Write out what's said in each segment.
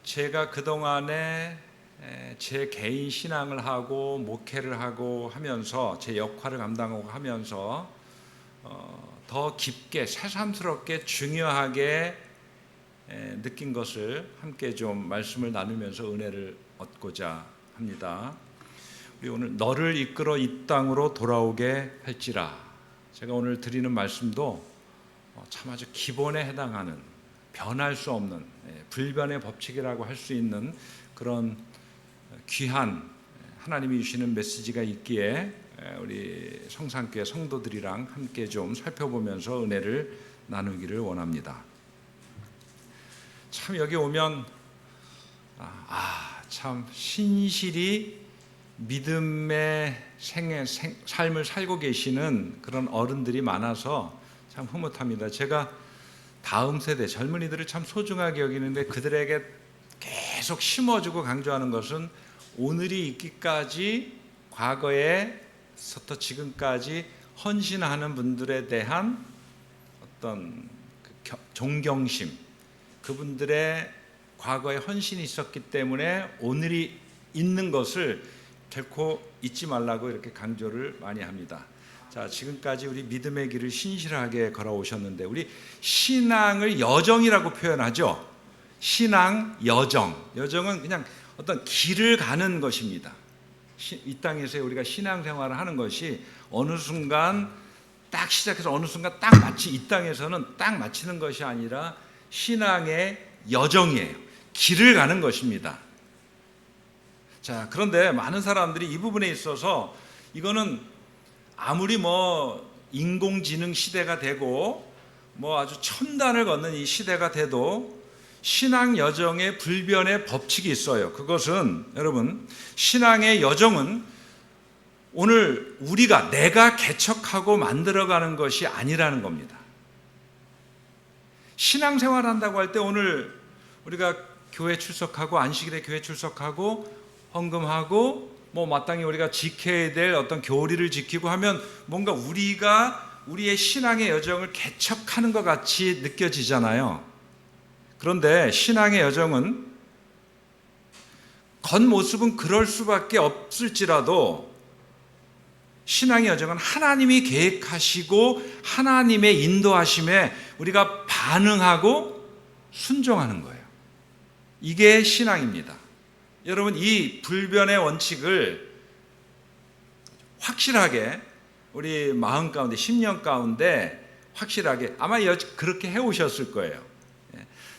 제가 그동안에 제 개인 신앙을 하고 목회를 하고 하면서 제 역할을 감당하고 하면서 더 깊게 새삼스럽게 중요하게 느낀 것을 함께 좀 말씀을 나누면서 은혜를 얻고자 합니다. 우리 오늘 너를 이끌어 이 땅으로 돌아오게 할지라. 제가 오늘 드리는 말씀도 참 아주 기본에 해당하는 변할 수 없는 불변의 법칙이라고 할 수 있는 그런 귀한 하나님이 주시는 메시지가 있기에 우리 성산교회 성도들이랑 함께 좀 살펴보면서 은혜를 나누기를 원합니다. 참 여기 오면 참 신실히 믿음의 삶을 살고 계시는 그런 어른들이 많아서 참 흐뭇합니다. 제가 다음 세대 젊은이들을 참 소중하게 여기는데 그들에게 계속 심어주고 강조하는 것은 오늘이 있기까지 과거에서부터 지금까지 헌신하는 분들에 대한 어떤 존경심, 그분들의 과거에 헌신이 있었기 때문에 오늘이 있는 것을 결코 잊지 말라고 이렇게 강조를 많이 합니다. 자, 지금까지 우리 믿음의 길을 신실하게 걸어오셨는데 우리 신앙을 여정이라고 표현하죠. 신앙 여정. 여정은 그냥 어떤 길을 가는 것입니다. 이 땅에서 우리가 신앙생활을 하는 것이 어느 순간 딱 시작해서 어느 순간 딱 마치 이 땅에서는 딱 마치는 것이 아니라 신앙의 여정이에요. 길을 가는 것입니다. 자, 그런데 많은 사람들이 이 부분에 있어서 이거는 아무리 인공지능 시대가 되고 아주 첨단을 걷는 이 시대가 돼도 신앙 여정의 불변의 법칙이 있어요. 그것은 여러분, 신앙의 여정은 오늘 내가 개척하고 만들어가는 것이 아니라는 겁니다. 신앙생활 한다고 할 때 오늘 우리가 교회 출석하고 안식일에 교회 출석하고 헌금하고 마땅히 우리가 지켜야 될 어떤 교리를 지키고 하면 뭔가 우리의 신앙의 여정을 개척하는 것 같이 느껴지잖아요. 그런데 신앙의 여정은 겉모습은 그럴 수밖에 없을지라도 신앙의 여정은 하나님이 계획하시고 하나님의 인도하심에 우리가 반응하고 순종하는 거예요. 이게 신앙입니다. 여러분, 이 불변의 원칙을 확실하게 우리 마음 가운데, 심령 가운데 확실하게 아마 그렇게 해오셨을 거예요.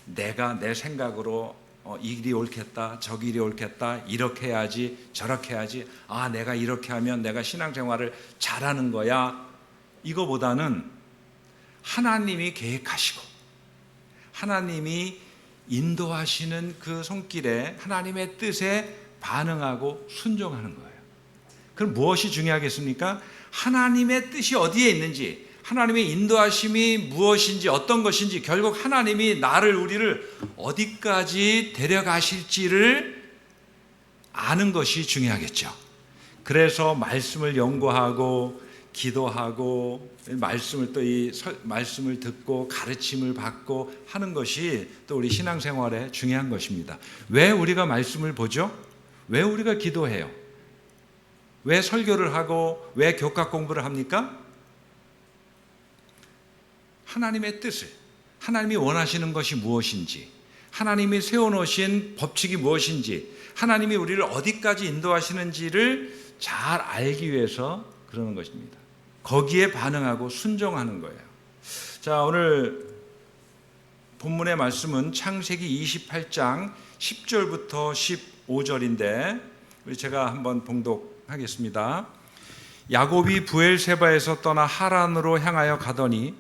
내가 내 생각으로 이 길이 옳겠다, 저 길이 옳겠다, 이렇게 해야지, 저렇게 해야지, 내가 이렇게 하면 내가 신앙생활을 잘하는 거야. 이거보다는 하나님이 계획하시고 하나님이 인도하시는 그 손길에 하나님의 뜻에 반응하고 순종하는 거예요. 그럼 무엇이 중요하겠습니까? 하나님의 뜻이 어디에 있는지, 하나님의 인도하심이 무엇인지, 어떤 것인지, 결국 하나님이 우리를 어디까지 데려가실지를 아는 것이 중요하겠죠. 그래서 말씀을 연구하고 기도하고 말씀을 듣고 가르침을 받고 하는 것이 또 우리 신앙생활에 중요한 것입니다. 왜 우리가 말씀을 보죠? 왜 우리가 기도해요? 왜 설교를 하고 왜 교과 공부를 합니까? 하나님의 뜻을, 하나님이 원하시는 것이 무엇인지, 하나님이 세워놓으신 법칙이 무엇인지, 하나님이 우리를 어디까지 인도하시는지를 잘 알기 위해서 그러는 것입니다. 거기에 반응하고 순종하는 거예요. 자, 오늘 본문의 말씀은 창세기 28장 10절부터 15절인데 제가 한번 봉독하겠습니다. 야곱이 브엘세바에서 떠나 하란으로 향하여 가더니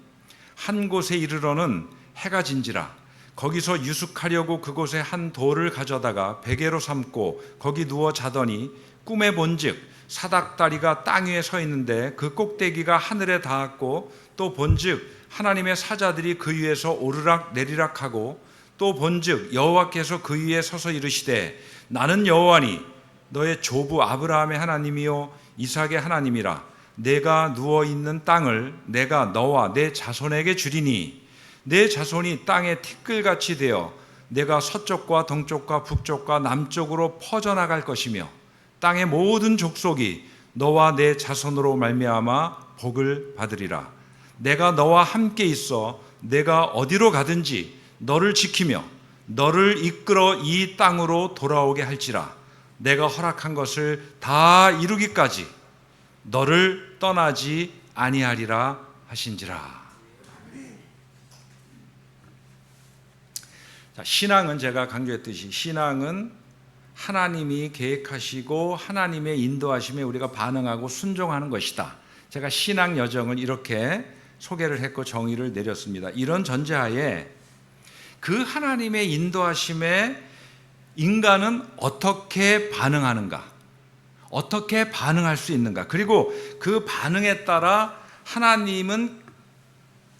한 곳에 이르러는 해가 진지라. 거기서 유숙하려고 그곳에 한 돌을 가져다가 베개로 삼고 거기 누워 자더니 꿈에 본즉 사닥다리가 땅 위에 서 있는데 그 꼭대기가 하늘에 닿았고 또 본즉 하나님의 사자들이 그 위에서 오르락 내리락하고 또 본즉 여호와께서 그 위에 서서 이르시되 나는 여호와니 너의 조부 아브라함의 하나님이요 이삭의 하나님이라. 내가 누워있는 땅을 내가 너와 내 자손에게 주리니 내 자손이 땅의 티끌같이 되어 내가 서쪽과 동쪽과 북쪽과 남쪽으로 퍼져나갈 것이며 땅의 모든 족속이 너와 내 자손으로 말미암아 복을 받으리라. 내가 너와 함께 있어 내가 어디로 가든지 너를 지키며 너를 이끌어 이 땅으로 돌아오게 할지라. 내가 허락한 것을 다 이루기까지 너를 떠나지 아니하리라 하신지라. 자, 신앙은 제가 강조했듯이 신앙은 하나님이 계획하시고 하나님의 인도하심에 우리가 반응하고 순종하는 것이다. 제가 신앙 여정을 이렇게 소개를 했고 정의를 내렸습니다. 이런 전제하에 그 하나님의 인도하심에 인간은 어떻게 반응하는가, 어떻게 반응할 수 있는가, 그리고 그 반응에 따라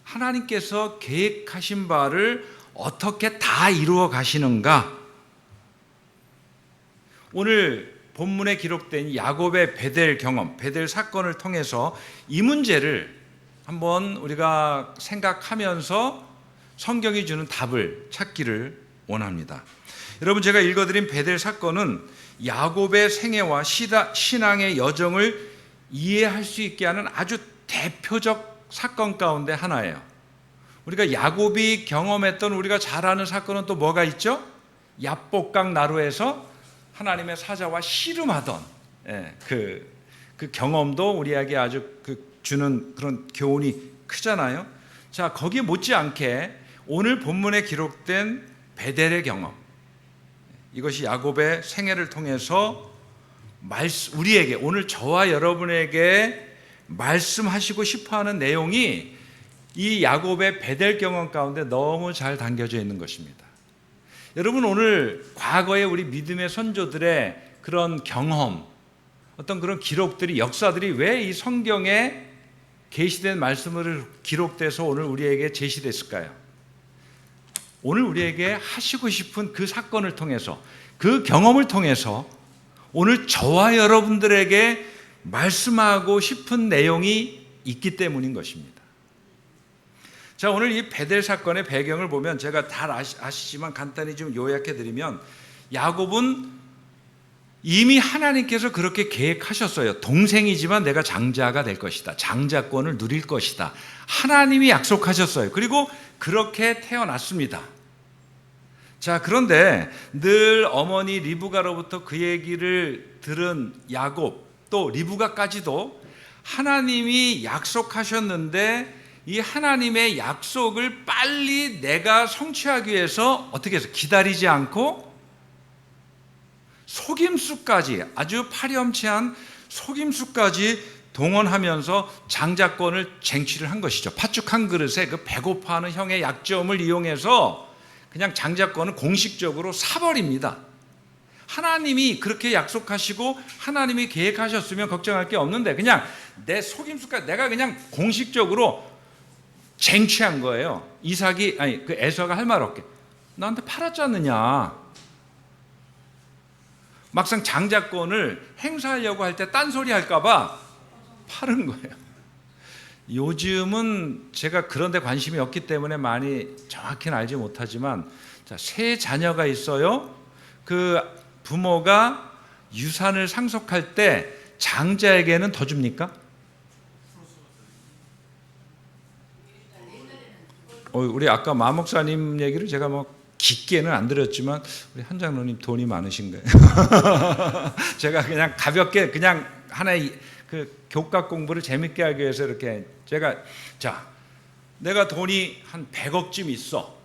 하나님께서 계획하신 바를 어떻게 다 이루어 가시는가. 오늘 본문에 기록된 야곱의 베델 경험, 베델 사건을 통해서 이 문제를 한번 우리가 생각하면서 성경이 주는 답을 찾기를 원합니다. 여러분, 제가 읽어드린 베델 사건은 야곱의 생애와 신앙의 여정을 이해할 수 있게 하는 아주 대표적 사건 가운데 하나예요. 우리가 야곱이 경험했던 우리가 잘 아는 사건은 또 뭐가 있죠? 야복강 나루에서 하나님의 사자와 씨름하던 그 경험도 우리에게 아주 주는 그런 교훈이 크잖아요. 자, 거기에 못지않게 오늘 본문에 기록된 베델의 경험, 이것이 야곱의 생애를 통해서 우리에게, 오늘 저와 여러분에게 말씀하시고 싶어하는 내용이 이 야곱의 베델 경험 가운데 너무 잘 담겨져 있는 것입니다. 여러분, 오늘 과거의 우리 믿음의 선조들의 그런 경험, 어떤 그런 기록들이, 역사들이 왜 이 성경에 계시된 말씀으로 기록돼서 오늘 우리에게 제시됐을까요? 오늘 우리에게 하시고 싶은 그 사건을 통해서, 그 경험을 통해서 오늘 저와 여러분들에게 말씀하고 싶은 내용이 있기 때문인 것입니다. 자, 오늘 이 베델 사건의 배경을 보면 제가 잘 아시지만 간단히 좀 요약해드리면, 야곱은 이미 하나님께서 그렇게 계획하셨어요. 동생이지만 내가 장자가 될 것이다. 장자권을 누릴 것이다. 하나님이 약속하셨어요. 그리고 그렇게 태어났습니다. 자, 그런데 늘 어머니 리브가로부터 그 얘기를 들은 야곱, 또 리브가까지도 하나님이 약속하셨는데 이 하나님의 약속을 빨리 내가 성취하기 위해서 어떻게 해서 기다리지 않고 속임수까지, 아주 파렴치한 속임수까지 동원하면서 장자권을 쟁취를 한 것이죠. 팥죽 한 그릇에 그 배고파하는 형의 약점을 이용해서 그냥 장자권을 공식적으로 사버립니다. 하나님이 그렇게 약속하시고 하나님이 계획하셨으면 걱정할 게 없는데 그냥 내 속임수까지 내가 그냥 공식적으로 쟁취한 거예요. 에서가 할 말 없게 나한테 팔았지 않느냐. 막상 장자권을 행사하려고 할 때 딴소리 할까 봐 파는 거예요. 요즘은 제가 그런 데 관심이 없기 때문에 많이 정확히는 알지 못하지만, 자, 세 자녀가 있어요. 그 부모가 유산을 상속할 때 장자에게는 더 줍니까? 우리 아까 마 목사님 얘기를 제가 깊게는 안 들었지만 우리 한 장로님 돈이 많으신 거예요. 제가 그냥 가볍게 그냥 하나의 그 교과 공부를 재밌게 하기 위해서 이렇게 내가 돈이 한 100억쯤 있어.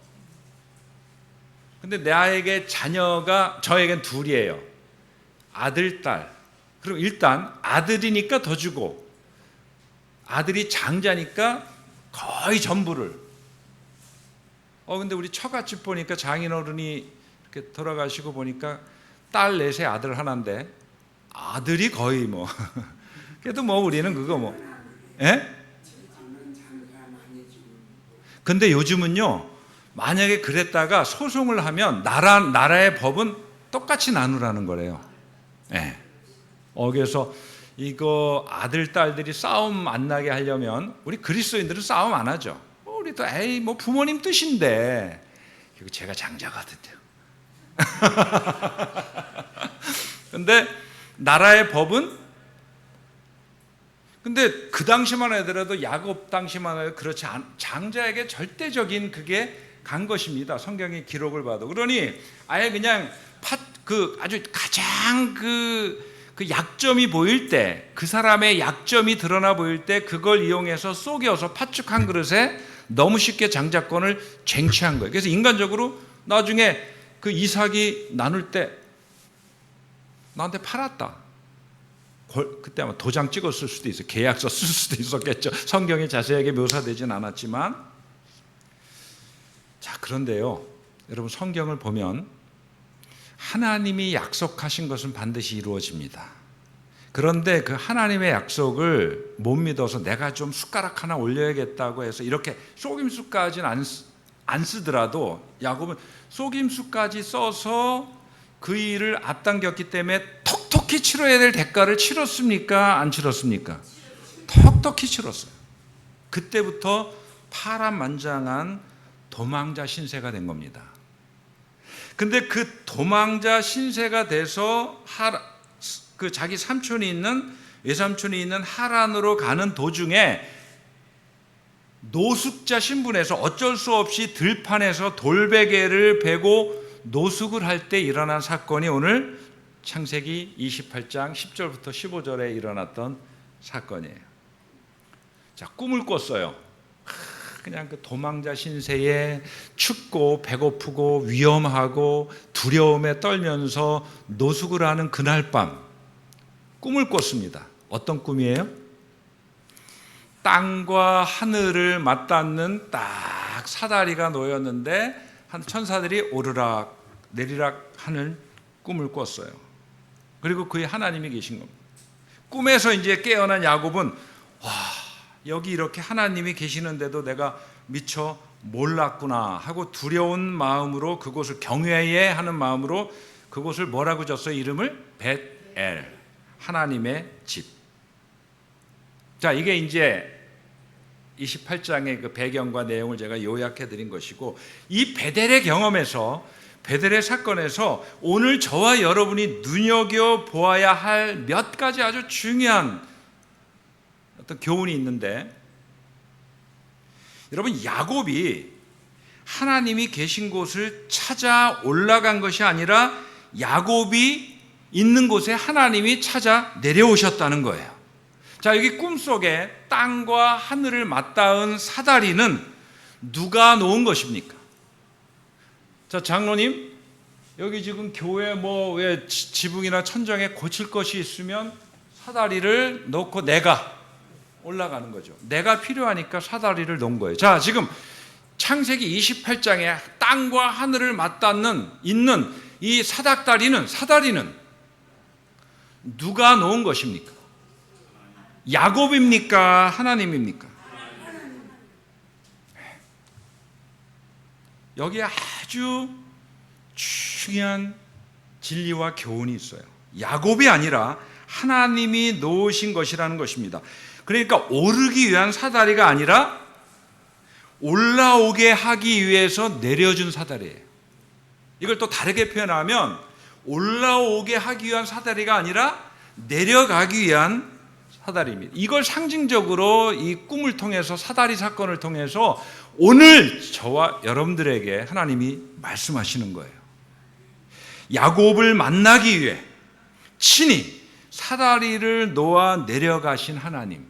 근데 나에게 자녀가 저에겐 둘이에요. 아들, 딸. 그럼 일단 아들이니까 더 주고, 아들이 장자니까 거의 전부를. 근데 우리 처갓집 보니까 장인어른이 이렇게 돌아가시고 보니까 딸 넷에 아들 하나인데 아들이 거의 그래도 우리는 그거 예? 근데 요즘은요, 만약에 그랬다가 소송을 하면 나라의 법은 똑같이 나누라는 거래요. 예. 그래서 이거 아들 딸들이 싸움 안 나게 하려면 우리 그리스도인들은 싸움 안 하죠. 우리도 부모님 뜻인데 그리고 제가 장자거든요. 근데 나라의 법은, 근데 그 당시만 하더라도 야곱 당시만 해도 그렇지 장자에게 절대적인 그게 간 것입니다. 성경의 기록을 봐도. 그러니 아예 그냥 아주 가장 그 약점이 보일 때, 그 사람의 약점이 드러나 보일 때 그걸 이용해서 속여서 팥죽 한 그릇에 너무 쉽게 장자권을 쟁취한 거예요. 그래서 인간적으로 나중에 그 이삭이 나눌 때 나한테 팔았다. 그때 아마 도장 찍었을 수도 있어요. 계약서 쓸 수도 있었겠죠. 성경에 자세하게 묘사되진 않았지만. 자, 그런데요, 여러분, 성경을 보면 하나님이 약속하신 것은 반드시 이루어집니다. 그런데 그 하나님의 약속을 못 믿어서 내가 좀 숟가락 하나 올려야겠다고 해서 이렇게 속임수까지는 안 쓰더라도, 야곱은 속임수까지 써서 그 일을 앞당겼기 때문에 톡톡히 치러야 될 대가를 치렀습니까? 안 치렀습니까? 톡톡히 치렀어요. 그때부터 파란만장한 도망자 신세가 된 겁니다. 근데 그 도망자 신세가 돼서 그 자기 삼촌이 있는, 외삼촌이 있는 하란으로 가는 도중에 노숙자 신분에서 어쩔 수 없이 들판에서 돌베개를 베고 노숙을 할 때 일어난 사건이 오늘 창세기 28장 10절부터 15절에 일어났던 사건이에요. 자, 꿈을 꿨어요. 그냥 그 도망자 신세에 춥고 배고프고 위험하고 두려움에 떨면서 노숙을 하는 그날 밤 꿈을 꿨습니다. 어떤 꿈이에요? 땅과 하늘을 맞닿는 딱 사다리가 놓였는데 한 천사들이 오르락 내리락 하는 꿈을 꿨어요. 그리고 그에 하나님이 계신 겁니다. 꿈에서 이제 깨어난 야곱은, 와, 여기 이렇게 하나님이 계시는데도 내가 미처 몰랐구나 하고 두려운 마음으로 그곳을 경외해야 하는 마음으로 그곳을 뭐라고 졌어요? 이름을 벳엘, 하나님의 집. 자, 이게 이제 28장의 그 배경과 내용을 제가 요약해 드린 것이고, 이 베델의 경험에서, 베델의 사건에서 오늘 저와 여러분이 눈여겨보아야 할 몇 가지 아주 중요한 어떤 교훈이 있는데, 여러분, 야곱이 하나님이 계신 곳을 찾아 올라간 것이 아니라 야곱이 있는 곳에 하나님이 찾아 내려오셨다는 거예요. 자, 여기 꿈속에 땅과 하늘을 맞닿은 사다리는 누가 놓은 것입니까? 자, 장로님, 여기 지금 교회 왜 지붕이나 천정에 고칠 것이 있으면 사다리를 놓고 내가 올라가는 거죠. 내가 필요하니까 사다리를 놓은 거예요. 자, 지금 창세기 28장에 땅과 하늘을 맞닿는 있는 이 사다리는 누가 놓은 것입니까? 야곱입니까? 하나님입니까? 여기에 아주 중요한 진리와 교훈이 있어요. 야곱이 아니라 하나님이 놓으신 것이라는 것입니다. 그러니까 오르기 위한 사다리가 아니라 올라오게 하기 위해서 내려준 사다리예요. 이걸 또 다르게 표현하면 올라오게 하기 위한 사다리가 아니라 내려가기 위한 사다리입니다. 이걸 상징적으로 이 꿈을 통해서, 사다리 사건을 통해서 오늘 저와 여러분들에게 하나님이 말씀하시는 거예요. 야곱을 만나기 위해 친히 사다리를 놓아 내려가신 하나님.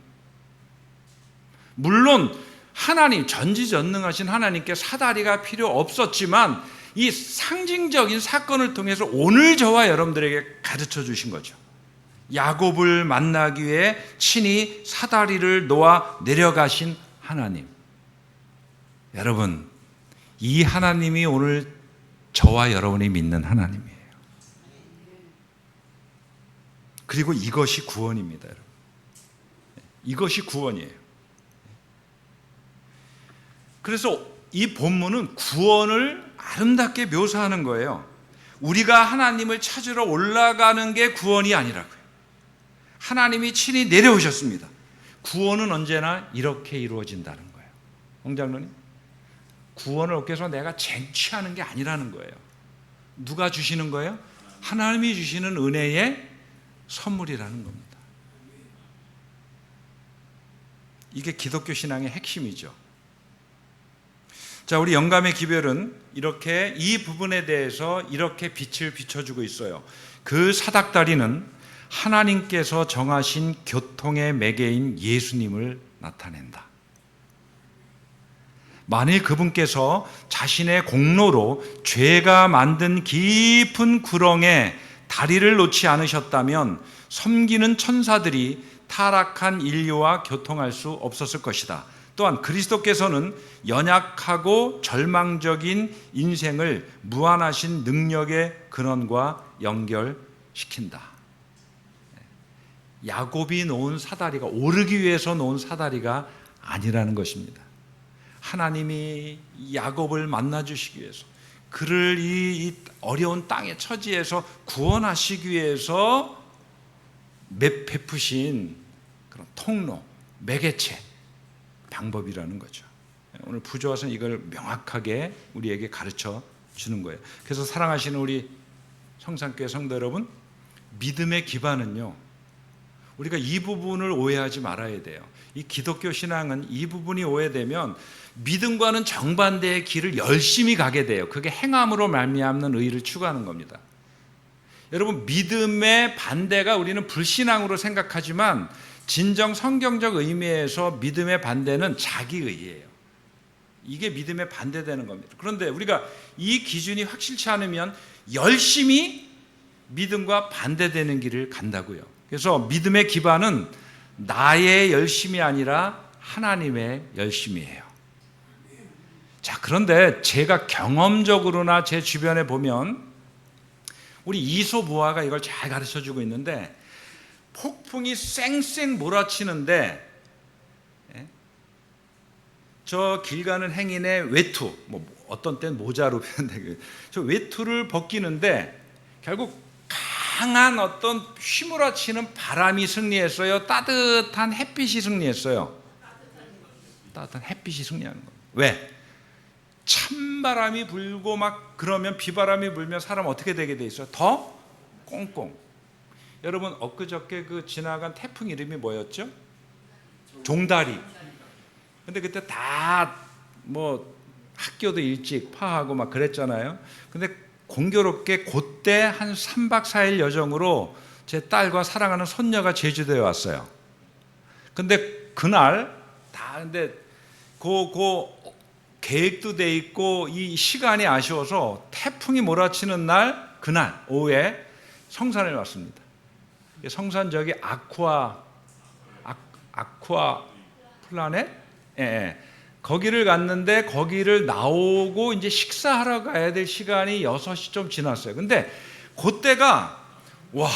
물론 하나님, 전지전능하신 하나님께 사다리가 필요 없었지만 이 상징적인 사건을 통해서 오늘 저와 여러분들에게 가르쳐 주신 거죠. 야곱을 만나기 위해 친히 사다리를 놓아 내려가신 하나님. 여러분, 이 하나님이 오늘 저와 여러분이 믿는 하나님이에요. 그리고 이것이 구원입니다, 여러분. 이것이 구원이에요. 그래서 이 본문은 구원을 아름답게 묘사하는 거예요. 우리가 하나님을 찾으러 올라가는 게 구원이 아니라고요. 하나님이 친히 내려오셨습니다. 구원은 언제나 이렇게 이루어진다는 거예요. 홍 장로님, 구원을 얻기 위해서 내가 쟁취하는 게 아니라는 거예요. 누가 주시는 거예요? 하나님이 주시는 은혜의 선물이라는 겁니다. 이게 기독교 신앙의 핵심이죠. 자, 우리 영감의 기별은 이렇게 이 부분에 대해서 이렇게 빛을 비춰주고 있어요. 그 사닥다리는 하나님께서 정하신 교통의 매개인 예수님을 나타낸다. 만일 그분께서 자신의 공로로 죄가 만든 깊은 구렁에 다리를 놓지 않으셨다면 섬기는 천사들이 타락한 인류와 교통할 수 없었을 것이다. 또한 그리스도께서는 연약하고 절망적인 인생을 무한하신 능력의 근원과 연결시킨다. 야곱이 놓은 사다리가, 오르기 위해서 놓은 사다리가 아니라는 것입니다. 하나님이 야곱을 만나주시기 위해서, 그를 이 어려운 땅의 처지에서 구원하시기 위해서 베푸신 그런 통로, 매개체, 방법이라는 거죠. 오늘 부조화서는 이걸 명확하게 우리에게 가르쳐 주는 거예요. 그래서 사랑하시는 우리 성산교회 성도 여러분, 믿음의 기반은요, 우리가 이 부분을 오해하지 말아야 돼요. 이 기독교 신앙은 이 부분이 오해되면 믿음과는 정반대의 길을 열심히 가게 돼요. 그게 행함으로 말미암는 의를 추구하는 겁니다. 여러분, 믿음의 반대가 우리는 불신앙으로 생각하지만 진정 성경적 의미에서 믿음의 반대는 자기의예요. 이게 믿음의 반대되는 겁니다. 그런데 우리가 이 기준이 확실치 않으면 열심히 믿음과 반대되는 길을 간다고요. 그래서 믿음의 기반은 나의 열심이 아니라 하나님의 열심이에요. 자, 그런데 제가 경험적으로나 제 주변에 보면 우리 이소부화가 이걸 잘 가르쳐주고 있는데, 폭풍이 쌩쌩 몰아치는데 저 길 가는 행인의 외투, 뭐 어떤 때는 모자로 표현되고, 저 외투를 벗기는데 결국 강한 어떤 휘몰아치는 바람이 승리했어요? 따뜻한 햇빛이 승리했어요? 따뜻한 햇빛이 승리하는 거예요. 왜? 찬바람이 불고 막 그러면, 비바람이 불면 사람 어떻게 되게 돼 있어요? 더 꽁꽁. 여러분, 엊그저께 그 지나간 태풍 이름이 뭐였죠? 종다리. 근데 그때 다 뭐 학교도 일찍 파하고 막 그랬잖아요. 근데 공교롭게 그때 한 3박 4일 여정으로 제 딸과 사랑하는 손녀가 제주도에 왔어요. 근데 그날 다, 근데 계획도 돼 있고 이 시간이 아쉬워서 태풍이 몰아치는 날, 그날 오후에 성산에 왔습니다. 성산 저기 아쿠아 플라넷? 예. 거기를 갔는데, 거기를 나오고 이제 식사하러 가야 될 시간이 6시 좀 지났어요. 근데 그때가, 와,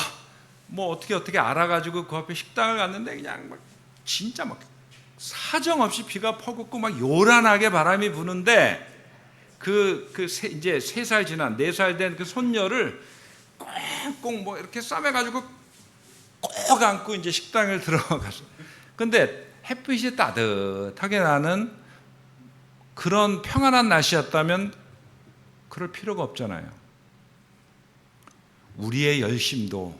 뭐 어떻게 알아가지고 그 앞에 식당을 갔는데 그냥 막 진짜 막 사정없이 비가 퍼붓고 막 요란하게 바람이 부는데, 이제 3살 지난, 4살 된 그 손녀를 꽁꽁 뭐 이렇게 싸매가지고 꼭 안고 이제 식당을 들어갔어요. 근데 햇빛이 따뜻하게 나는 그런 평안한 날씨였다면 그럴 필요가 없잖아요. 우리의 열심도,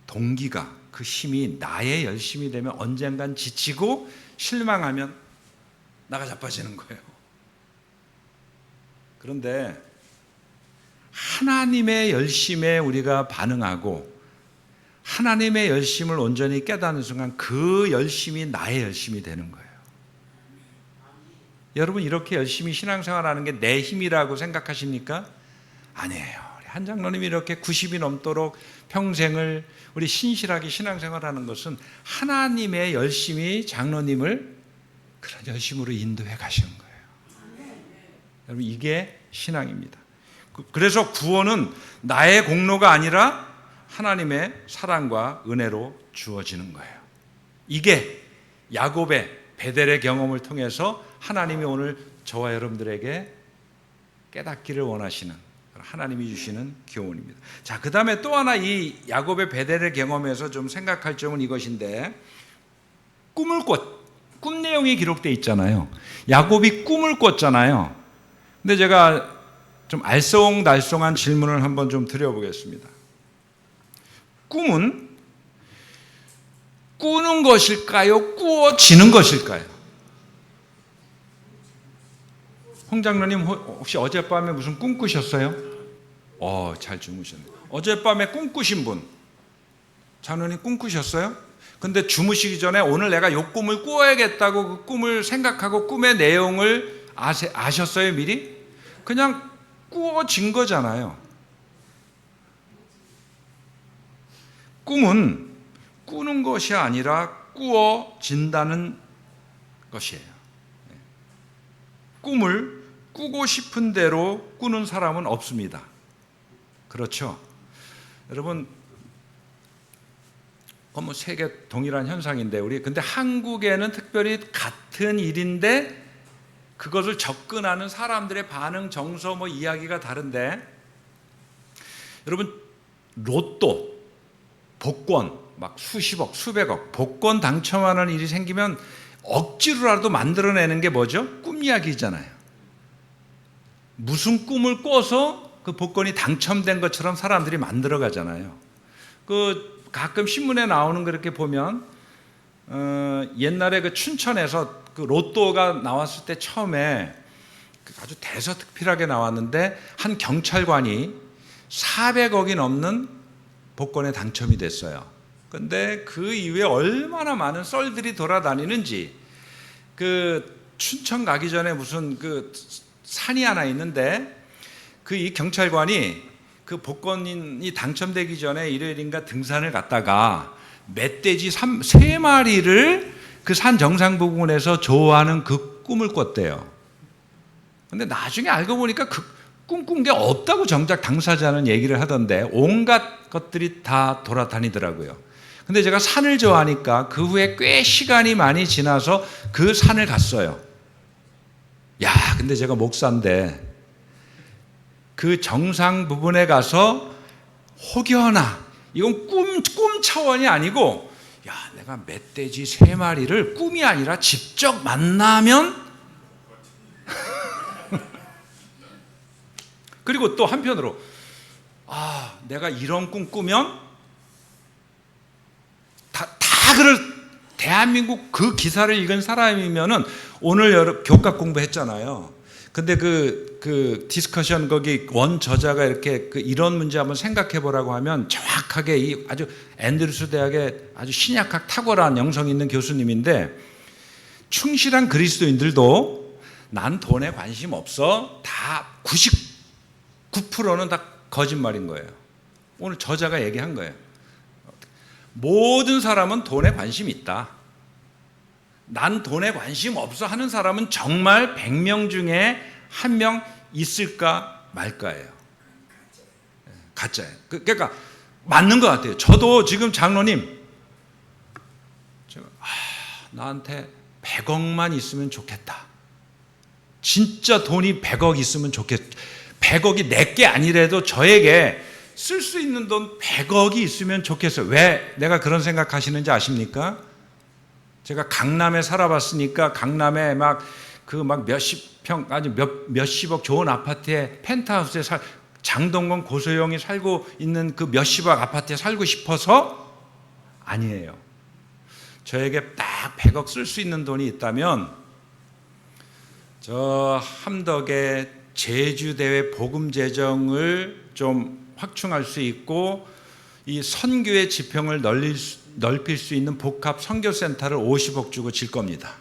동기가, 그 힘이 나의 열심이 되면 언젠간 지치고 실망하면 나가 자빠지는 거예요. 그런데 하나님의 열심에 우리가 반응하고 하나님의 열심을 온전히 깨닫는 순간 그 열심이 나의 열심이 되는 거예요. 여러분, 이렇게 열심히 신앙생활하는 게 내 힘이라고 생각하십니까? 아니에요. 한 장로님이 이렇게 90이 넘도록 평생을 우리 신실하게 신앙생활하는 것은 하나님의 열심이 장로님을 그런 열심으로 인도해 가시는 거예요. 여러분, 이게 신앙입니다. 그래서 구원은 나의 공로가 아니라 하나님의 사랑과 은혜로 주어지는 거예요. 이게 야곱의 베델의 경험을 통해서 하나님이 오늘 저와 여러분들에게 깨닫기를 원하시는, 하나님이 주시는 교훈입니다. 자, 그 다음에 또 하나 이 야곱의 베델의 경험에서 좀 생각할 점은 이것인데, 꿈 내용이 기록되어 있잖아요. 야곱이 꿈을 꿨잖아요. 근데 제가 좀 알쏭달쏭한 질문을 한번 좀 드려보겠습니다. 꿈은 꾸는 것일까요? 꾸어지는 것일까요? 홍 장로님 혹시 어젯밤에 무슨 꿈 꾸셨어요? 잘 주무셨네요. 어젯밤에 꿈 꾸신 분, 장로님 꿈 꾸셨어요? 근데 주무시기 전에 오늘 내가 요 꿈을 꾸어야겠다고 그 꿈을 생각하고 꿈의 내용을 아셨어요 미리? 그냥 꾸어진 거잖아요. 꿈은 꾸는 것이 아니라 꾸어진다는 것이에요. 꿈을 꾸고 싶은 대로 꾸는 사람은 없습니다. 그렇죠? 여러분, 뭐 세계 동일한 현상인데 근데 한국에는 특별히 같은 일인데 그것을 접근하는 사람들의 반응, 정서, 이야기가 다른데, 여러분, 로또, 복권, 막 수십억, 수백억, 복권 당첨하는 일이 생기면 억지로라도 만들어내는 게 뭐죠? 꿈 이야기잖아요. 무슨 꿈을 꿔서 그 복권이 당첨된 것처럼 사람들이 만들어 가잖아요. 가끔 신문에 나오는 거 이렇게 보면, 옛날에 그 춘천에서 그 로또가 나왔을 때 처음에 아주 대서특필하게 나왔는데 한 경찰관이 400억이 넘는 복권에 당첨이 됐어요. 근데 그 이후에 얼마나 많은 썰들이 돌아다니는지, 그 춘천 가기 전에 무슨 그 산이 하나 있는데 이 경찰관이 그 복권이 당첨되기 전에 일요일인가 등산을 갔다가 멧돼지 3마리를 그 산 정상 부근에서 좋아하는 그 꿈을 꿨대요. 근데 나중에 알고 보니까 그 꿈꾼 게 없다고 정작 당사자는 얘기를 하던데 온갖 것들이 다 돌아다니더라고요. 근데 제가 산을 좋아하니까 그 후에 꽤 시간이 많이 지나서 그 산을 갔어요. 근데 제가 목사인데 그 정상 부분에 가서 혹여나, 이건 꿈 차원이 아니고, 내가 멧돼지 3마리를 꿈이 아니라 직접 만나면 그리고 또 한편으로 내가 이런 꿈 꾸면 다 대한민국 그 기사를 읽은 사람이면은 오늘 교과 공부했잖아요. 근데 그 디스커션 거기 원 저자가 이렇게 이런 문제 한번 생각해 보라고 하면 정확하게 이 아주 앤드루스 대학의 아주 신약학 탁월한 영성 있는 교수님인데, 충실한 그리스도인들도 난 돈에 관심 없어, 다 99%는 다 거짓말인 거예요. 오늘 저자가 얘기한 거예요. 모든 사람은 돈에 관심이 있다. 난 돈에 관심 없어 하는 사람은 정말 100명 중에 1명 있을까 말까예요. 가짜예요. 그러니까 맞는 것 같아요. 저도 지금 장로님, 나한테 100억만 있으면 좋겠다. 진짜 돈이 100억 있으면 좋겠다. 100억이 내게 아니라도 저에게 쓸 수 있는 돈 100억이 있으면 좋겠어요. 왜 내가 그런 생각하시는지 아십니까? 제가 강남에 살아봤으니까 강남에 몇십 평, 아주 몇십억 좋은 아파트에 펜트하우스에 장동건, 고소영이 살고 있는 그 몇십억 아파트에 살고 싶어서 아니에요. 저에게 딱 100억 쓸 수 있는 돈이 있다면 저 함덕의 제주대회 복음재정을 좀 확충할 수 있고 이 선교의 지평을 넓힐 수 있는 복합 선교센터를 50억 주고 질 겁니다.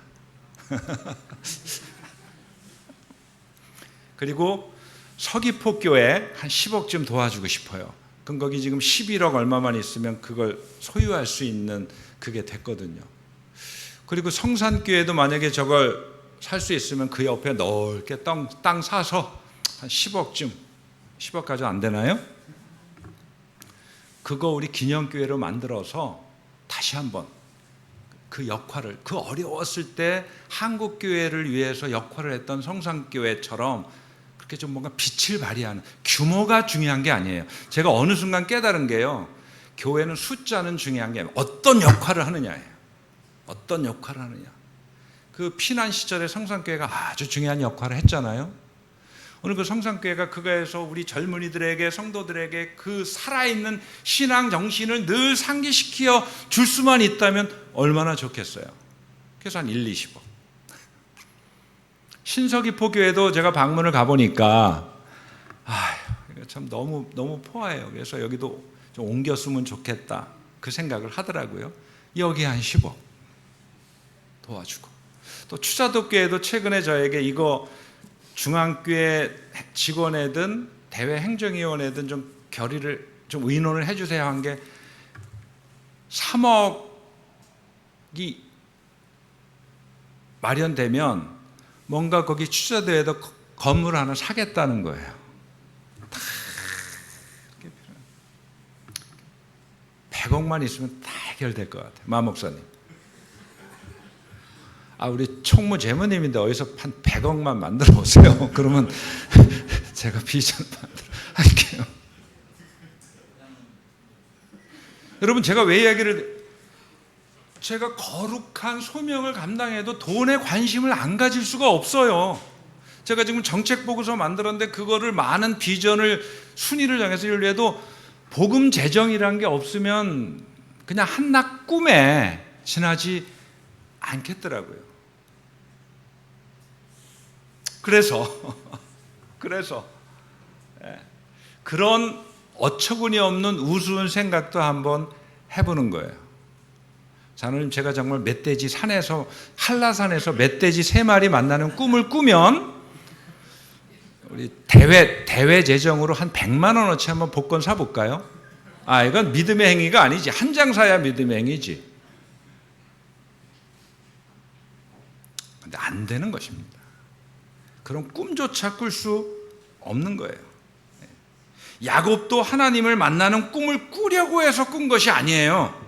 그리고 서귀포교회 한 10억쯤 도와주고 싶어요. 그럼 거기 지금 11억 얼마만 있으면 그걸 소유할 수 있는 그게 됐거든요. 그리고 성산교회도 만약에 저걸 살 수 있으면 그 옆에 넓게 땅 사서 한 10억쯤, 10억까지 안 되나요? 그거 우리 기념교회로 만들어서 다시 한번 그 역할을, 그 어려웠을 때 한국교회를 위해서 역할을 했던 성산교회처럼 그렇게 좀 뭔가 빛을 발휘하는, 규모가 중요한 게 아니에요. 제가 어느 순간 깨달은 게요, 교회는 숫자는 중요한 게 아니에요. 어떤 역할을 하느냐예요. 어떤 역할을 하느냐. 그 피난 시절에 성산교회가 아주 중요한 역할을 했잖아요. 오늘 그 성산교회가 그거에서 우리 젊은이들에게, 성도들에게 그 살아있는 신앙 정신을 늘 상기시켜 줄 수만 있다면 얼마나 좋겠어요. 그래서 한 1, 20억. 신서기포 교회도 제가 방문을 가보니까 이거 참 너무 포화해요. 그래서 여기도 좀 옮겼으면 좋겠다 그 생각을 하더라고요. 여기 한 10억 도와주고, 또 추자도교회도 최근에 저에게 이거 중앙교회 직원회든 대외 행정위원회든 좀 결의를 좀 의논을 해주세요 한 게 3억이 마련되면 뭔가 거기 추자도에도 건물 하나 사겠다는 거예요. 다 100억만 있으면 다 해결될 것 같아요. 마 목사님. 우리 총무 재무님인데 어디서 한 100억만 만들어 오세요. 그러면 제가 비전 만들어 할게요. 여러분, 제가 왜 이야기를, 제가 거룩한 소명을 감당해도 돈에 관심을 안 가질 수가 없어요. 제가 지금 정책 보고서 만들었는데 그거를 많은 비전을 순위를 정해서 이루려도 복음 재정이라는 게 없으면 그냥 한낱 꿈에 지나지 않겠더라고요. 그래서 그런 어처구니 없는 우스운 생각도 한번 해보는 거예요. 자노님, 제가 정말 멧돼지 산에서, 한라산에서 멧돼지 3마리 만나는 꿈을 꾸면 우리 대외 재정으로 한 100만 원어치 한번 복권 사볼까요? 이건 믿음의 행위가 아니지. 한 장 사야 믿음의 행위지. 근데 안 되는 것입니다. 그런 꿈조차 꿀 수 없는 거예요. 야곱도 하나님을 만나는 꿈을 꾸려고 해서 꾼 것이 아니에요.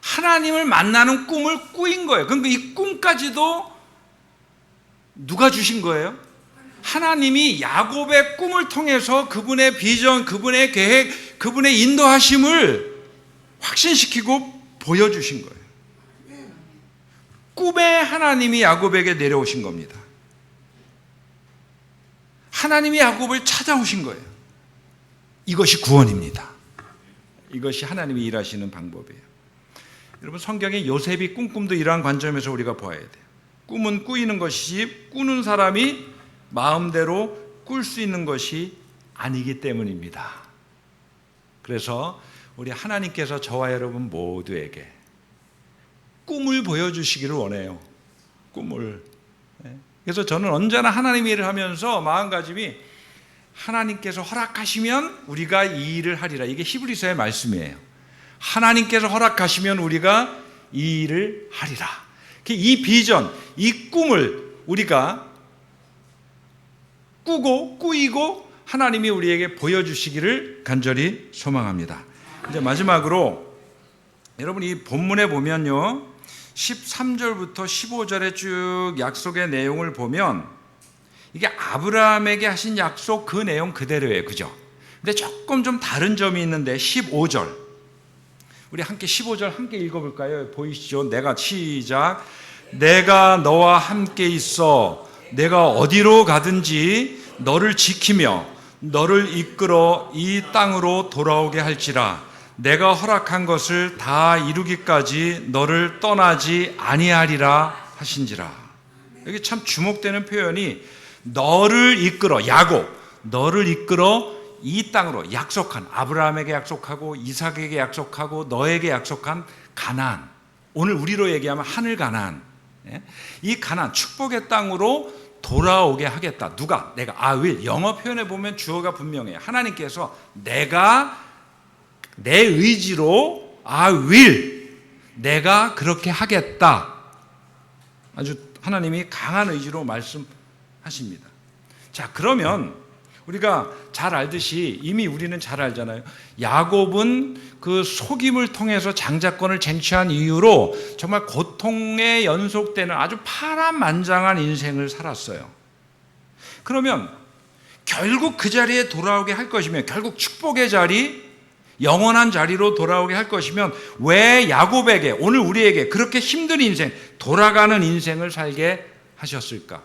하나님을 만나는 꿈을 꾸인 거예요. 그러니까 이 꿈까지도 누가 주신 거예요? 하나님이 야곱의 꿈을 통해서 그분의 비전, 그분의 계획, 그분의 인도하심을 확신시키고 보여주신 거예요. 꿈에 하나님이 야곱에게 내려오신 겁니다. 하나님이 야곱을 찾아오신 거예요. 이것이 구원입니다. 이것이 하나님이 일하시는 방법이에요. 여러분, 성경에 요셉이 꾼 꿈도 이러한 관점에서 우리가 보아야 돼요. 꿈은 꾸이는 것이지 꾸는 사람이 마음대로 꿀 수 있는 것이 아니기 때문입니다. 그래서 우리 하나님께서 저와 여러분 모두에게 꿈을 보여주시기를 원해요. 꿈을. 그래서 저는 언제나 하나님 일을 하면서 마음가짐이 하나님께서 허락하시면 우리가 이 일을 하리라. 이게 히브리서의 말씀이에요. 하나님께서 허락하시면 우리가 이 일을 하리라. 이 비전, 이 꿈을 우리가 꾸이고 하나님이 우리에게 보여주시기를 간절히 소망합니다. 이제 마지막으로 여러분, 이 본문에 보면요, 13절부터 15절의 쭉 약속의 내용을 보면 이게 아브라함에게 하신 약속 그 내용 그대로예요. 그죠? 근데 조금 좀 다른 점이 있는데 15절, 우리 함께 15절 함께 읽어볼까요? 보이시죠? 시작. 내가 너와 함께 있어 내가 어디로 가든지 너를 지키며 너를 이끌어 이 땅으로 돌아오게 할지라. 내가 허락한 것을 다 이루기까지 너를 떠나지 아니하리라 하신지라. 여기 참 주목되는 표현이 너를 이끌어, 야곱, 너를 이끌어 이 땅으로 약속한, 아브라함에게 약속하고 이삭에게 약속하고 너에게 약속한 가나안, 오늘 우리로 얘기하면 하늘 가나안, 이 가나안 축복의 땅으로 돌아오게 하겠다. 누가? 내가. will. 영어 표현에 보면 주어가 분명해요. 하나님께서 내가 내 의지로 will. 내가 그렇게 하겠다. 아주 하나님이 강한 의지로 말씀하십니다. 자, 그러면 우리가 잘 알듯이, 이미 우리는 잘 알잖아요. 야곱은 그 속임을 통해서 장자권을 쟁취한 이유로 정말 고통에 연속되는 아주 파란만장한 인생을 살았어요. 그러면 결국 그 자리에 돌아오게 할 것이며, 결국 축복의 자리, 영원한 자리로 돌아오게 할 것이면 왜 야곱에게, 오늘 우리에게 그렇게 힘든 인생, 돌아가는 인생을 살게 하셨을까?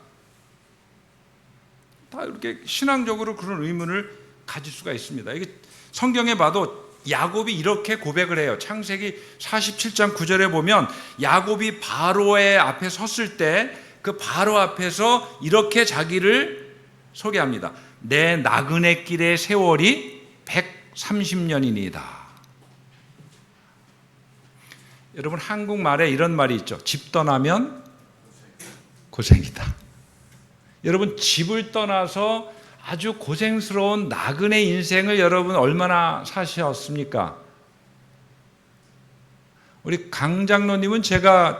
다 이렇게 신앙적으로 그런 의문을 가질 수가 있습니다. 이게 성경에 봐도 야곱이 이렇게 고백을 해요. 창세기 47장 9절에 보면 야곱이 바로의 앞에 섰을 때 그 바로 앞에서 이렇게 자기를 소개합니다. 내 나그네 길의 세월이 130년이니이다. 여러분, 한국말에 이런 말이 있죠. 집 떠나면 고생이다. 여러분, 집을 떠나서 아주 고생스러운 나그네 인생을 여러분 얼마나 사셨습니까? 우리 강 장로님은 제가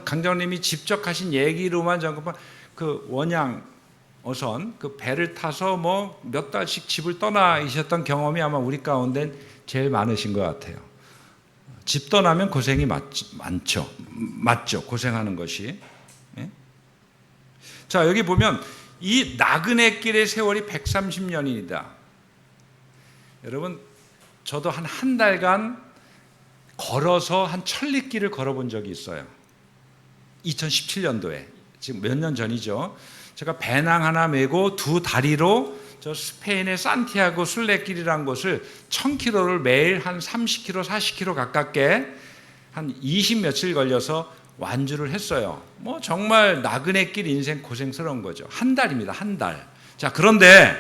강 장로님이 직접 하신 얘기로만 잠깐만 그 원양 어선 그 배를 타서 뭐 몇 달씩 집을 떠나셨던 경험이 아마 우리 가운데 제일 많으신 것 같아요. 집 떠나면 고생이 맞죠. 고생하는 것이. 예? 자, 여기 보면 이 나그네 길의 세월이 130년이다. 여러분, 저도 한 달간 걸어서 한 천리길을 걸어본 적이 있어요. 2017년도에, 지금 몇 년 전이죠. 제가 배낭 하나 메고 두 다리로 저 스페인의 산티아고 순례길이라는 곳을 1000km를 매일 한 30km, 40km 가깝게 한 20 며칠 걸려서 완주를 했어요. 뭐 정말 나그네길 인생 고생스러운 거죠. 한 달입니다. 한 달. 자, 그런데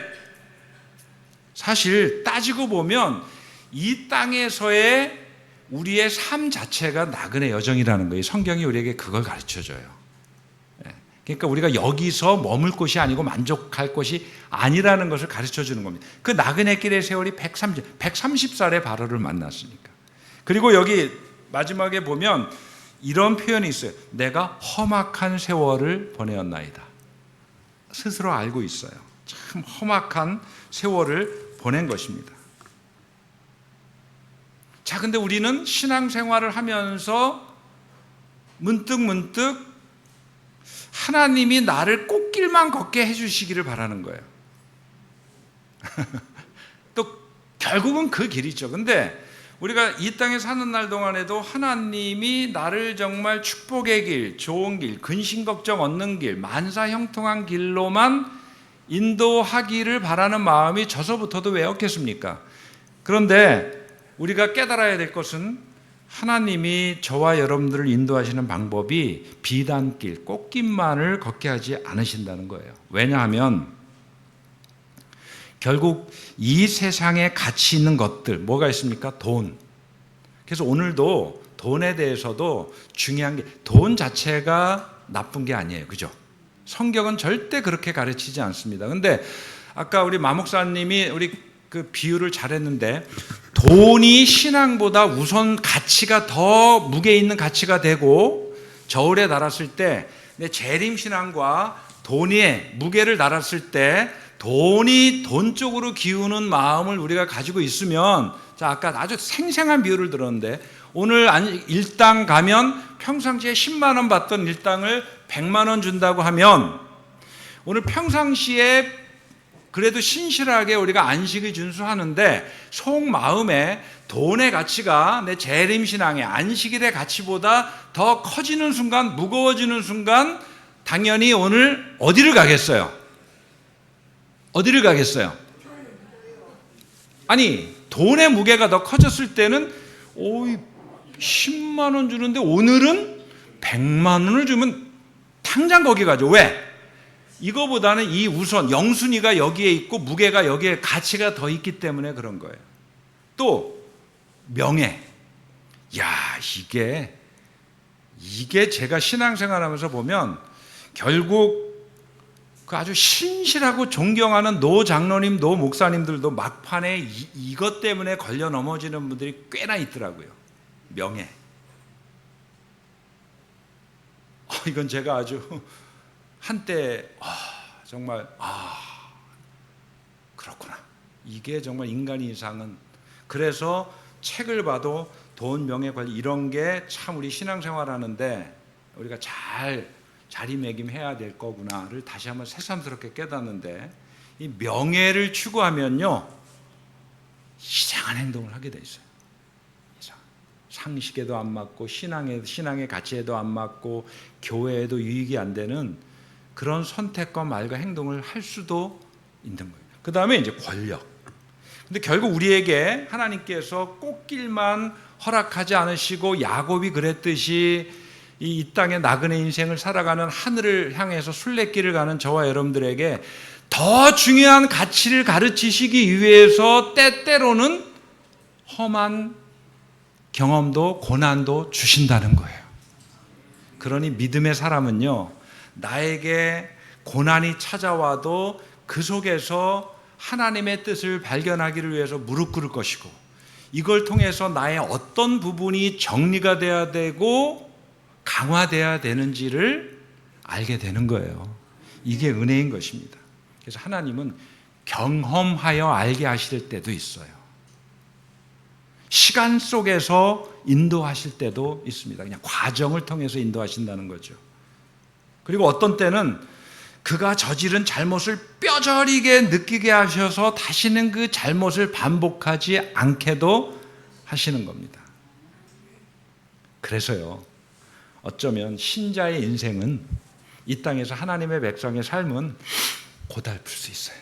사실 따지고 보면 이 땅에서의 우리의 삶 자체가 나그네 여정이라는 거예요. 성경이 우리에게 그걸 가르쳐줘요. 그러니까 우리가 여기서 머물 곳이 아니고 만족할 곳이 아니라는 것을 가르쳐주는 겁니다. 그 나그네 길의 세월이 130살에 바로를 만났으니까. 그리고 여기 마지막에 보면 이런 표현이 있어요. 내가 험악한 세월을 보내었나이다. 스스로 알고 있어요. 참 험악한 세월을 보낸 것입니다. 자, 근데 우리는 신앙생활을 하면서 문득 하나님이 나를 꽃길만 걷게 해주시기를 바라는 거예요. 또 결국은 그 길이죠. 근데 우리가 이 땅에 사는 날 동안에도 하나님이 나를 정말 축복의 길, 좋은 길, 근심 걱정 얻는 길, 만사 형통한 길로만 인도하기를 바라는 마음이 저서부터도 왜 없겠습니까? 그런데 우리가 깨달아야 될 것은 하나님이 저와 여러분들을 인도하시는 방법이 비단길, 꽃길만을 걷게 하지 않으신다는 거예요. 왜냐하면 결국 이 세상에 가치 있는 것들, 뭐가 있습니까? 돈. 그래서 오늘도 돈에 대해서도 중요한 게 돈 자체가 나쁜 게 아니에요. 그죠? 성경은 절대 그렇게 가르치지 않습니다. 근데 아까 우리 마목사님이 우리 그 비유를 잘했는데 돈이 신앙보다 우선 가치가 더 무게 있는 가치가 되고 저울에 달았을 때 내 재림신앙과 돈의 무게를 달았을 때 돈이 돈 쪽으로 기우는 마음을 우리가 가지고 있으면 자, 아까 아주 생생한 비유를 들었는데 오늘 일당 가면 평상시에 10만 원 받던 일당을 100만 원 준다고 하면 오늘 평상시에 그래도 신실하게 우리가 안식을 준수하는데 속마음에 돈의 가치가 내 재림신앙의 안식일의 가치보다 더 커지는 순간, 무거워지는 순간 당연히 오늘 어디를 가겠어요? 어디를 가겠어요? 아니, 돈의 무게가 더 커졌을 때는 10만 원 주는데 오늘은 100만 원을 주면 당장 거기 가죠. 왜? 이거보다는 이 우선 영순위가 여기에 있고 무게가 여기에 가치가 더 있기 때문에 그런 거예요. 또 명예. 야, 이게 제가 신앙생활하면서 보면 결국 그 아주 신실하고 존경하는 노 장로님, 노 목사님들도 막판에 이것 때문에 걸려 넘어지는 분들이 꽤나 있더라고요. 명예. 이건 제가 아주 한때 정말 그렇구나. 이게 정말 인간의 이상은. 그래서 책을 봐도 돈, 명예, 관리 이런 게 참 우리 신앙생활하는데 우리가 잘 자리매김해야 될 거구나를 다시 한번 새삼스럽게 깨닫는데 이 명예를 추구하면요 이상한 이상한 행동을 하게 돼 있어요. 상식에도 안 맞고 신앙의 가치에도 안 맞고 교회에도 유익이 안 되는 그런 선택과 말과 행동을 할 수도 있는 거예요. 그 다음에 이제 권력. 근데 결국 우리에게 하나님께서 꽃길만 허락하지 않으시고 야곱이 그랬듯이 이 땅의 나그네 인생을 살아가는 하늘을 향해서 순례길을 가는 저와 여러분들에게 더 중요한 가치를 가르치시기 위해서 때때로는 험한 경험도 고난도 주신다는 거예요. 그러니 믿음의 사람은요, 나에게 고난이 찾아와도 그 속에서 하나님의 뜻을 발견하기를 위해서 무릎 꿇을 것이고, 이걸 통해서 나의 어떤 부분이 정리가 돼야 되고 강화돼야 되는지를 알게 되는 거예요. 이게 은혜인 것입니다. 그래서 하나님은 경험하여 알게 하실 때도 있어요. 시간 속에서 인도하실 때도 있습니다. 그냥 과정을 통해서 인도하신다는 거죠. 그리고 어떤 때는 그가 저지른 잘못을 뼈저리게 느끼게 하셔서 다시는 그 잘못을 반복하지 않게도 하시는 겁니다. 그래서요, 어쩌면 신자의 인생은, 이 땅에서 하나님의 백성의 삶은 고달플 수 있어요.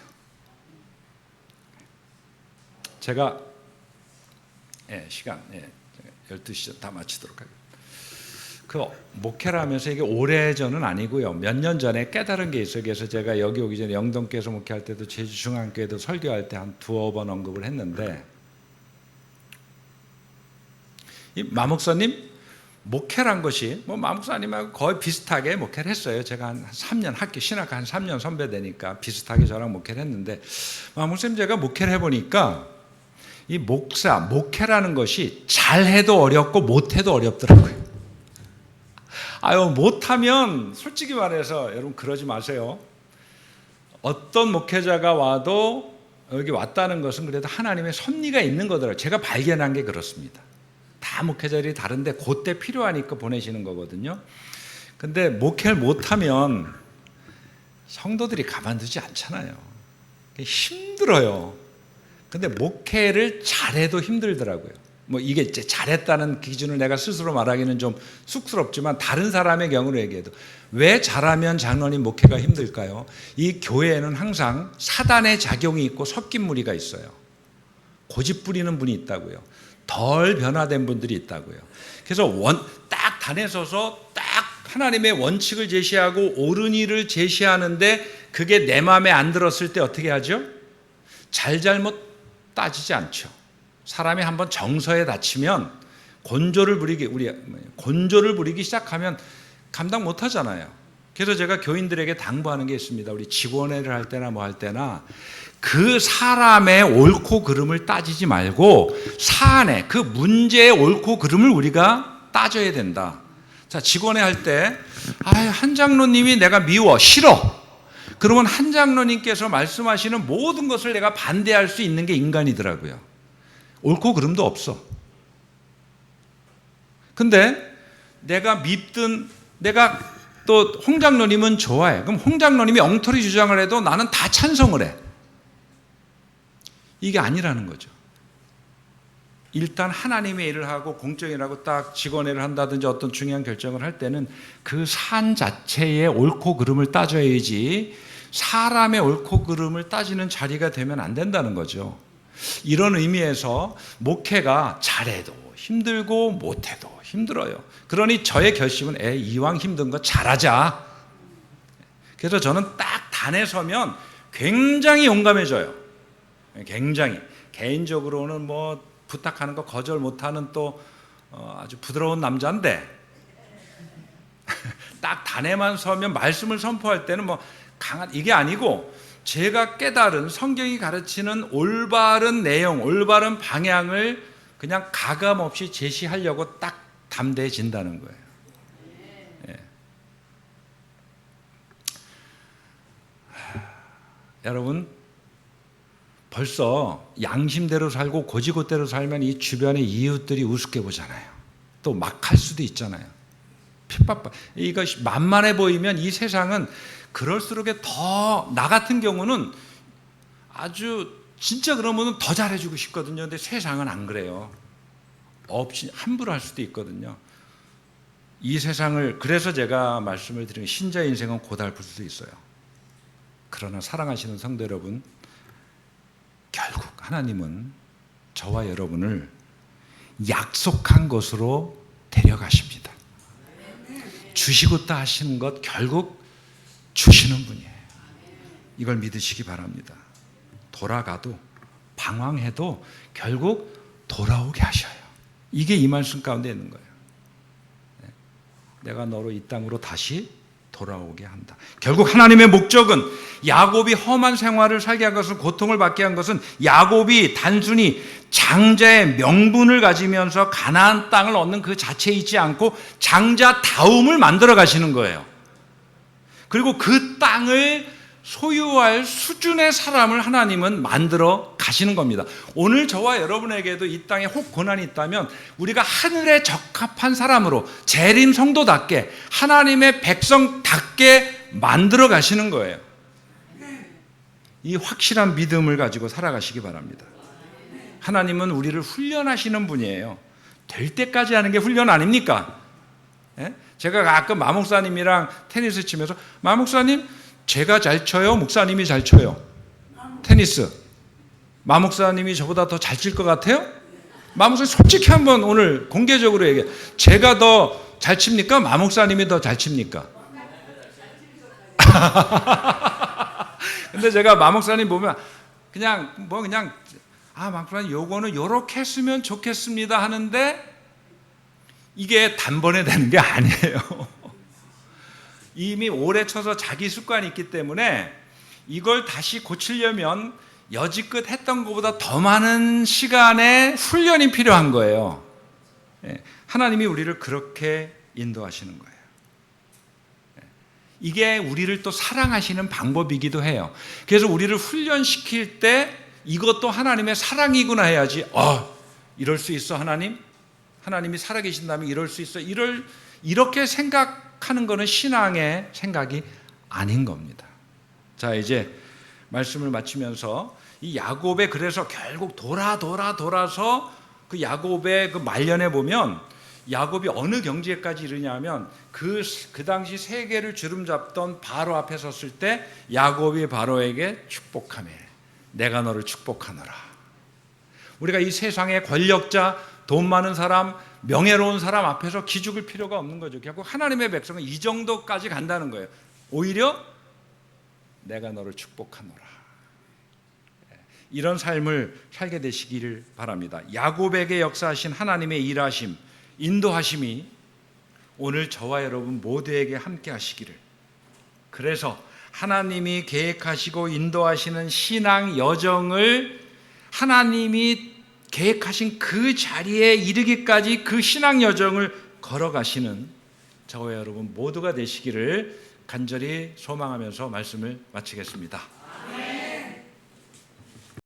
제가 시간 12시 다 마치도록 하겠습니다. 그 목회를 하면서 이게 오래전은 아니고요, 몇 년 전에 깨달은 게 있어요. 그래서 제가 여기 오기 전에 영동교회에서 목회할 때도 제주중앙교회도 설교할 때 한 두어 번 언급을 했는데, 이 마목사님 목회란 것이 마목사님하고 거의 비슷하게 목회를 했어요. 제가 한 3년 신학 한 3년 선배 되니까 비슷하게 저랑 목회를 했는데, 마목사님 제가 목회를 해보니까 이 목회라는 것이 잘해도 어렵고 못해도 어렵더라고요. 못하면 솔직히 말해서 여러분 그러지 마세요. 어떤 목회자가 와도 여기 왔다는 것은 그래도 하나님의 섭리가 있는 거더라고요. 제가 발견한 게 그렇습니다. 다 목회자들이 다른데 그때 필요하니까 보내시는 거거든요. 근데 목회를 못하면 성도들이 가만두지 않잖아요. 힘들어요. 근데 목회를 잘해도 힘들더라고요. 이게 이제 잘했다는 기준을 내가 스스로 말하기는 좀 쑥스럽지만, 다른 사람의 경우로 얘기해도 왜 잘하면 장로님 목회가 힘들까요? 이 교회에는 항상 사단의 작용이 있고 섞인 무리가 있어요. 고집 부리는 분이 있다고요. 덜 변화된 분들이 있다고요. 그래서 딱 단에 서서 딱 하나님의 원칙을 제시하고 옳은 일을 제시하는데 그게 내 마음에 안 들었을 때 어떻게 하죠? 잘잘못 따지지 않죠. 사람이 한번 정서에 다치면 곤조를 부리기 시작하면 감당 못 하잖아요. 그래서 제가 교인들에게 당부하는 게 있습니다. 우리 직원회를 할 때나 뭐 할 때나 그 사람의 옳고 그름을 따지지 말고 사안의 그 문제의 옳고 그름을 우리가 따져야 된다. 자, 직원회 할 때 한 장로님이 내가 미워, 싫어. 그러면 한 장로님께서 말씀하시는 모든 것을 내가 반대할 수 있는 게 인간이더라고요. 옳고 그름도 없어. 근데 내가 밉든, 내가 또 홍 장로님은 좋아해. 그럼 홍 장로님이 엉터리 주장을 해도 나는 다 찬성을 해. 이게 아니라는 거죠. 일단 하나님의 일을 하고 공적인 일을 하고 딱 직원회를 한다든지 어떤 중요한 결정을 할 때는 그 사안 자체의 옳고 그름을 따져야지 사람의 옳고 그름을 따지는 자리가 되면 안 된다는 거죠. 이런 의미에서 목회가 잘해도 힘들고 못해도 힘들어요. 그러니 저의 결심은 이왕 힘든 거 잘하자. 그래서 저는 딱 단에 서면 굉장히 용감해져요. 굉장히. 개인적으로는 부탁하는 거 거절 못하는 또 아주 부드러운 남자인데 딱 단에만 서면 말씀을 선포할 때는 강한 이게 아니고, 제가 깨달은 성경이 가르치는 올바른 내용, 올바른 방향을 그냥 가감없이 제시하려고 딱 담대해진다는 거예요. 예. 여러분, 벌써 양심대로 살고 고지고대로 살면 이 주변의 이웃들이 우습게 보잖아요. 또 막 할 수도 있잖아요. 핍박받. 이거 만만해 보이면 이 세상은 그럴수록 더, 나 같은 경우는 아주 진짜 그러면 더 잘해주고 싶거든요. 근데 세상은 안 그래요. 없이 함부로 할 수도 있거든요. 이 세상을, 그래서 제가 말씀을 드린 신자의 인생은 고달플 수도 있어요. 그러나 사랑하시는 성도 여러분, 결국 하나님은 저와 여러분을 약속한 곳으로 데려가십니다. 주시겠다 하시는 것 결국 주시는 분이에요. 이걸 믿으시기 바랍니다. 돌아가도 방황해도 결국 돌아오게 하셔요. 이게 이 말씀 가운데 있는 거예요. 내가 너로 이 땅으로 다시 돌아오게 한다. 결국 하나님의 목적은, 야곱이 험한 생활을 살게 한 것은, 고통을 받게 한 것은 야곱이 단순히 장자의 명분을 가지면서 가나안 땅을 얻는 그 자체에 있지 않고 장자다움을 만들어 가시는 거예요. 그리고 그 땅을 소유할 수준의 사람을 하나님은 만들어 가시는 겁니다. 오늘 저와 여러분에게도 이 땅에 혹 고난이 있다면 우리가 하늘에 적합한 사람으로, 재림 성도답게, 하나님의 백성답게 만들어 가시는 거예요. 이 확실한 믿음을 가지고 살아가시기 바랍니다. 하나님은 우리를 훈련하시는 분이에요. 될 때까지 하는 게 훈련 아닙니까? 제가 가끔 마목사님이랑 테니스 치면서, 마목사님 제가 잘 쳐요? 목사님이 잘 쳐요? 테니스. 마목사님이 저보다 더 잘 칠 것 같아요? 마목사님 솔직히 한번 오늘 공개적으로 얘기해. 제가 더 잘 칩니까? 마목사님이 더 잘 칩니까? 근데 제가 마목사님 보면 그냥 마목사님 요거는 요렇게 했으면 좋겠습니다 하는데 이게 단번에 되는 게 아니에요. 이미 오래 쳐서 자기 습관이 있기 때문에 이걸 다시 고치려면 여지껏 했던 것보다 더 많은 시간의 훈련이 필요한 거예요. 하나님이 우리를 그렇게 인도하시는 거예요. 이게 우리를 또 사랑하시는 방법이기도 해요. 그래서 우리를 훈련시킬 때 이것도 하나님의 사랑이구나 해야지, 이럴 수 있어 하나님? 하나님이 살아계신다면 이럴 수 있어? 이렇게 생각하는 것은 신앙의 생각이 아닌 겁니다. 자, 이제 말씀을 마치면서 이 야곱의, 그래서 결국 돌아서 그 야곱의 그 말년에 보면 야곱이 어느 경지에까지 이르냐면 그 당시 세계를 주름잡던 바로 앞에 섰을 때 야곱이 바로에게 축복하며 내가 너를 축복하노라. 우리가 이 세상의 권력자, 돈 많은 사람, 명예로운 사람 앞에서 기죽을 필요가 없는 거죠. 결국 하나님의 백성은 이 정도까지 간다는 거예요. 오히려 내가 너를 축복하노라. 이런 삶을 살게 되시기를 바랍니다. 야곱에게 역사하신 하나님의 일하심, 인도하심이 오늘 저와 여러분 모두에게 함께 하시기를. 그래서 하나님이 계획하시고 인도하시는 신앙 여정을 하나님이 계획하신 그 자리에 이르기까지 그 신앙 여정을 걸어가시는 저와 여러분 모두가 되시기를 간절히 소망하면서 말씀을 마치겠습니다.